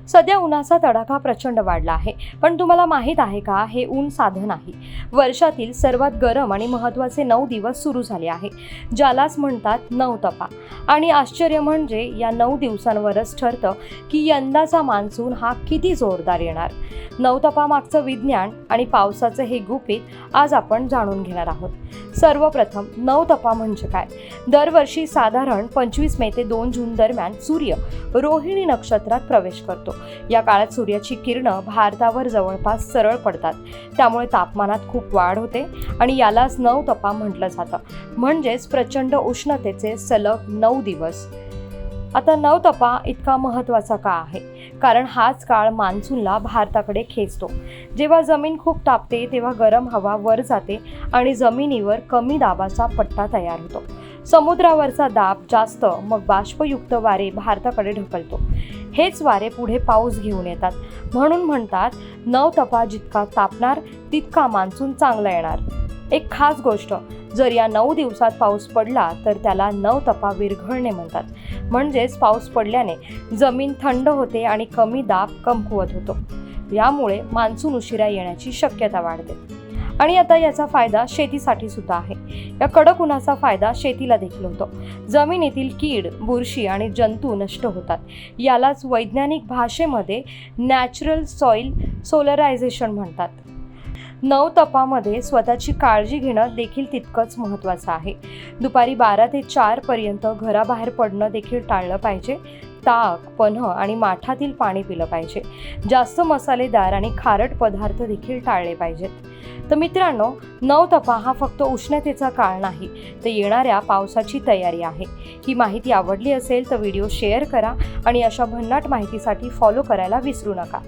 सध्या उन्हाचा तडाखा प्रचंड वाढला आहे, पण तुम्हाला माहीत आहे का, हे ऊन साधं नाही. वर्षातील सर्वात गरम आणि महत्त्वाचे 9 दिवस सुरू झाले आहे, ज्यालाच म्हणतात नवतपा. आणि आश्चर्य म्हणजे या 9 दिवसांवरच ठरतं की यंदाचा मान्सून हा किती जोरदार येणार. नवतपामागचं विज्ञान आणि पावसाचं हे गुपित आज आपण जाणून घेणार आहोत. सर्वप्रथम नवतपा म्हणजे काय? दरवर्षी साधारण 25 मे ते 2 जून दरम्यान सूर्य रोहिणी नक्षत्रात प्रवेश करतो. या काळात सूर्याची किरणं भारतावर जवळपास सरळ पडतात, त्यामुळे तापमानात खूप वाढ होते आणि यालाच नवतपा म्हटलं जातं. म्हणजेच प्रचंड उष्णतेचे सलग 9 दिवस. आता नवतपा इतका महत्त्वाचा का आहे? कारण हाच काळ मान्सूनला भारताकडे खेचतो. जेव्हा जमीन खूप तापते तेव्हा गरम हवा वर जाते आणि जमिनीवर कमी दाबाचा पट्टा तयार होतो. समुद्रावरचा दाब जास्त, मग बाष्पयुक्त वारे भारताकडे ढकलतो. हेच वारे पुढे पाऊस घेऊन येतात. म्हणून म्हणतात, नवतपा जितका तापणार तितका मान्सून चांगला येणार. एक खास गोष्ट, जर या 9 दिवसात पाऊस पडला तर त्याला नवतपा विरघळणे म्हणतात. म्हणजेच पाऊस पडल्याने जमीन थंड होते आणि कमी दाब कमकुवत होतो. यामुळे मान्सून उशिरा येण्याची शक्यता वाढते. आणि आता याचा फायदा शेतीसाठी सुद्धा आहे. या कडक उन्हाचा फायदा शेतीला देखील होतो. जमिनीतील कीड, बुरशी आणि जंतू नष्ट होतात. यालाच वैज्ञानिक भाषेमध्ये नॅचरल सॉइल सोलरायझेशन म्हणतात. नवतपामध्ये स्वतःची काळजी घेणं देखील तितकंच महत्त्वाचं आहे. दुपारी 12 ते 4 पर्यंत घराबाहेर पडणं देखील टाळलं पाहिजे. ताक, पन्ह आणि माठातील पाणी पिलं पाहिजे. जास्त मसालेदार आणि खारट पदार्थ देखील टाळले पाहिजेत. तर मित्रांनो, नवतपा हा फक्त उष्णतेचा काळ नाही, तर येणाऱ्या पावसाची तयारी आहे. ही माहिती आवडली असेल तर व्हिडिओ शेअर करा आणि अशा भन्नाट माहितीसाठी फॉलो करायला विसरू नका.